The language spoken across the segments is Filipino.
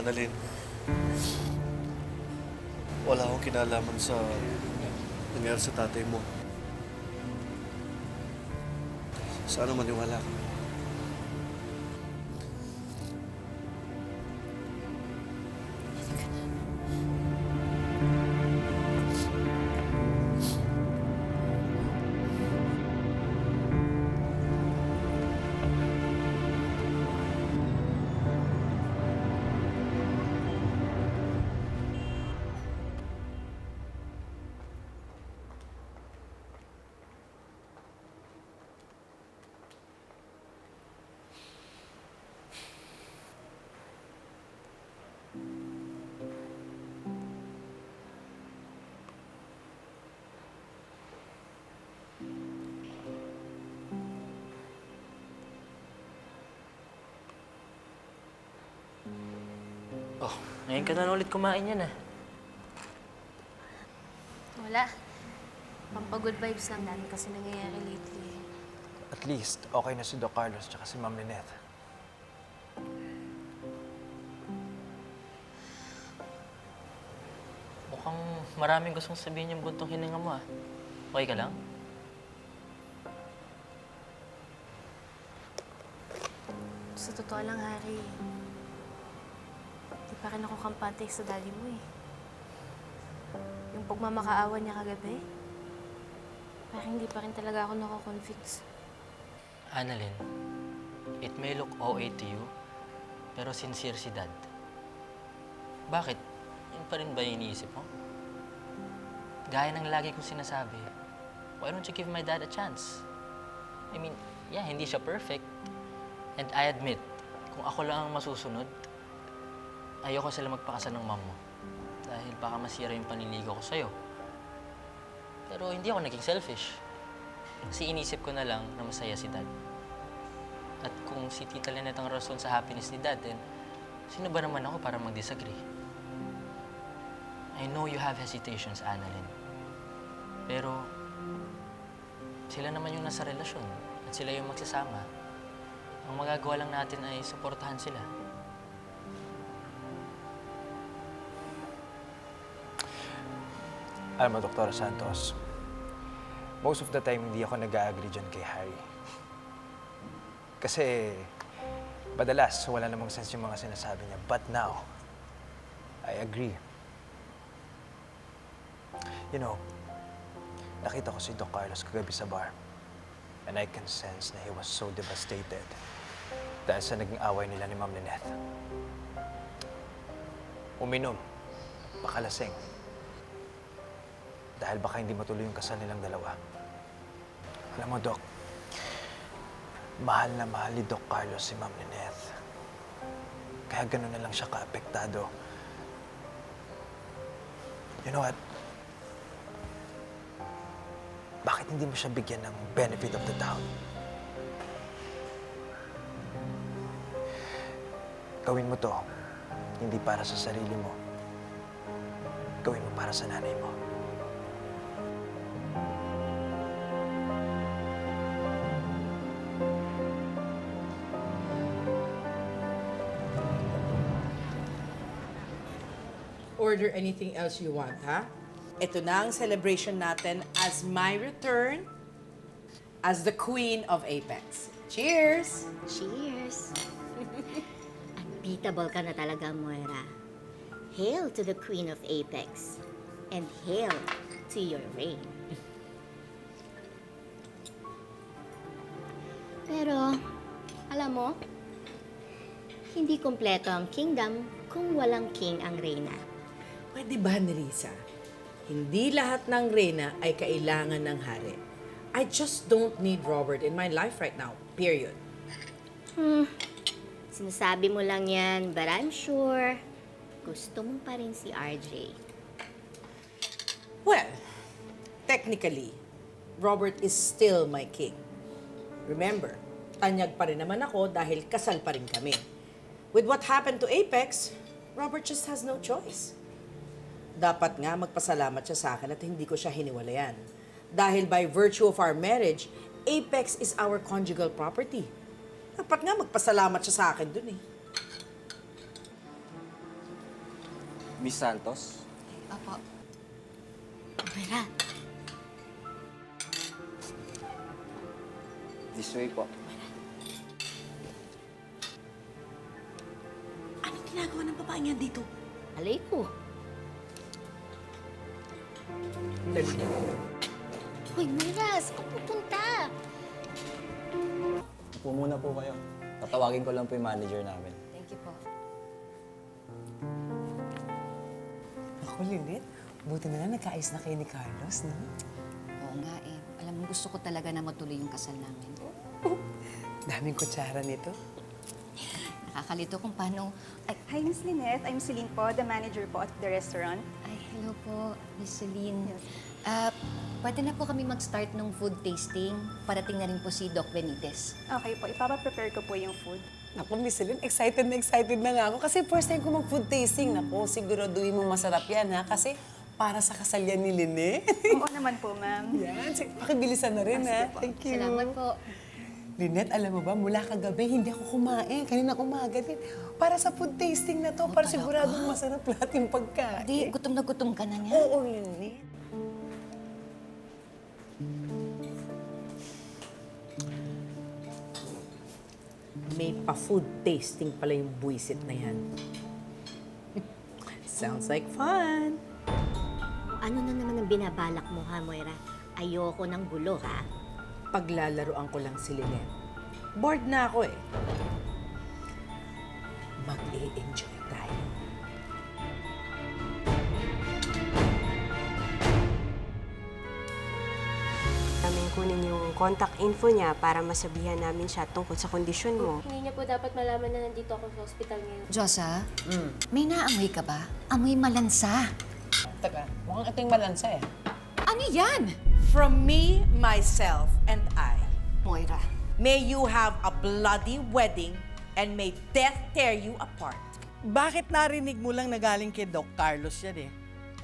Annalyn. Wala akong kinalaman sa nangyari sa tatay mo. Sana maniwala ka. Oh, ngayon ka na ulit kumain yan, ah. Wala. Pampagood vibes lang namin kasi nangyayari lately. At least, okay na si Doc Carlos tsaka si Ma'am Lynette. Mukhang maraming gustong sabihin yung buntong hininga mo, ah. Okay ka lang? Sa totoo lang, Harry, di pa rin ako kampante sa daddy mo eh. Yung pagmamakaawa niya kagabi, parang hindi pa rin talaga ako nako-convince. Annalyn, it may look OA to you, pero sincere si Dad. Bakit? Yun pa rin ba yung iniisip mo? Gaya ng lagi kong sinasabi, why don't you give my dad a chance? I mean, yeah, hindi siya perfect. And I admit, kung ako lang ang masusunod, ayoko sila magpakasal ng mom mo. Dahil baka masira yung panliligaw ko sa'yo. Pero hindi ako naging selfish. Kasi inisip ko na lang na masaya si Dad. At kung si Tita Lynette ang rason sa happiness ni Dad, then sino ba naman ako para mag-disagree? I know you have hesitations, Annalyn. Pero sila naman yung nasa relasyon at sila yung magsasama. Ang magagawa lang natin ay suportahan sila. Alam mo, Dr. Santos, most of the time hindi ako nag-a-agree dyan kay Harry. Kasi madalas wala namang sense yung mga sinasabi niya. But now, I agree. You know, nakita ko si Doc Carlos kagabi sa bar. And I can sense na he was so devastated dahil sa naging away nila ni Ma'am Lynette. Uminom, pakalasing. Dahil baka hindi matuloy yung kasal nilang dalawa. Alam mo, Doc, mahal na mahal ni Doc Carlos si Ma'am Lynette. Kaya gano'n na lang siya kaapektado. You know what? Bakit hindi mo siya bigyan ng benefit of the doubt? Gawin mo to, hindi para sa sarili mo. Gawin mo para sa nanay mo. Order anything else you want, ha? Ito na ang celebration natin as my return as the Queen of Apex. Cheers! Cheers! Unbeatable ka na talaga, Moira. Hail to the Queen of Apex. And hail to your reign. Pero, alam mo, hindi kompleto ang kingdom kung walang king ang reyna. Pwede ba, Nerissa? Hindi lahat ng reyna ay kailangan ng hari. I just don't need Robert in my life right now. Period. Sinasabi mo lang yan, but I'm sure gusto mo pa rin si RJ. Well, technically, Robert is still my king. Remember, tanyag pa rin naman ako dahil kasal pa rin kami. With what happened to Apex, Robert just has no choice. Dapat nga magpasalamat siya sa akin at hindi ko siya hiniwalayan. Dahil by virtue of our marriage, Apex is our conjugal property. Dapat nga magpasalamat siya sa akin dun eh. Miss Santos? Opo. Moira, This way po. Anong ginagawa ng babae niya dito? alay ko. Lalo niya. Hoy, Moira, saan ka pupunta? Upo muna po kayo. Tatawagin ko lang po yung manager namin. Thank you po. Ako, Lynette, buti na lang nagkaayos na kayo ni Carlos, no? Oo nga eh. Alam mo, gusto ko talaga na matuloy yung kasal namin. Daming kutsara nito. Nakakalito kung paano... Ay, Hi, Miss Lynette. I'm Celine po, the manager po at the restaurant. ay hello po, Miss Celine. Pwede na po kami mag-start ng food tasting. Parating na rin po si Doc Benitez. Okay po, ipapa-prepare ko po yung food. Ako, Miss Celine, excited na nga ako kasi first time ko mag-food tasting. Naku, siguraduhin mo masarap yan, ha? Kasi para sa kasal yan ni Lynette. Oo naman po, ma'am. Yan, sige, pakibilisan na rin, ha? Thank you. Salamat po. Lynette, alam mo ba, mula kagabi, hindi ako kumain. Kanina umaga din. Para sa food tasting na to, para siguradong masarap lahat yung pagkain. Hindi, gutom na gutom ka na niya. Oo, Lynette. May pa-food tasting pala yung buwisit na yan. Sounds like fun. Ano na naman ang binabalak mo, ha, Moira? Ayoko ng gulo, ha? Paglalaroan ko lang si Lynette. Bored na ako eh. Mag-i-enjoy tayo. Namin kunin yung contact info niya para masabihan namin siya tungkol sa kondisyon mo. Hindi niya po dapat malaman na nandito ako sa ospital ngayon. Josa, may naamoy ka ba? Amoy malansa. Teka, mukhang ito yung balansa eh. Ano yan? From me, myself, and I, Moira, may you have a bloody wedding and may death tear you apart. Bakit narinig mo lang na galing kay Doc Carlos yan eh?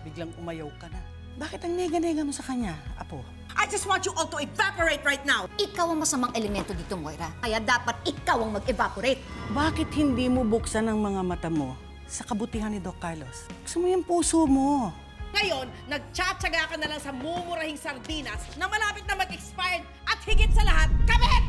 Biglang umayaw ka na. Bakit ang nega-nega mo sa kanya, Apo? I just want you all to evaporate right now. ikaw ang masamang elemento dito, Moira. Kaya dapat ikaw ang mag-evaporate. Bakit hindi mo buksan ang mga mata mo sa kabutihan ni Doc Carlos? Gusto mo yung puso mo. Ngayon, nagtsatsaga ka na lang sa mumurahing sardinas na malapit na mag-expired at higit sa lahat, kabit!